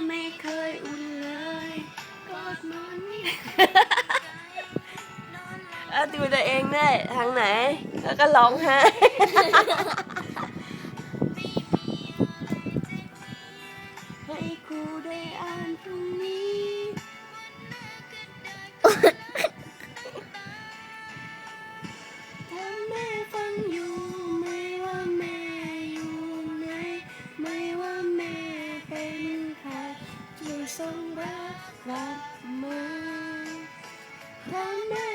ไม่เคยอุ่นเลยกอดมันดูตัวเองได้ทางไหนแล้วก็ร้องไห้ให้ครูได้อ่านพรุ่งนี้ถ้าแม่ฟังอยู่ไม่ว่าแม่อยู่ไหนไม่ว่าแม่เป็นใครช่วยส่งรับมือถ้าแม่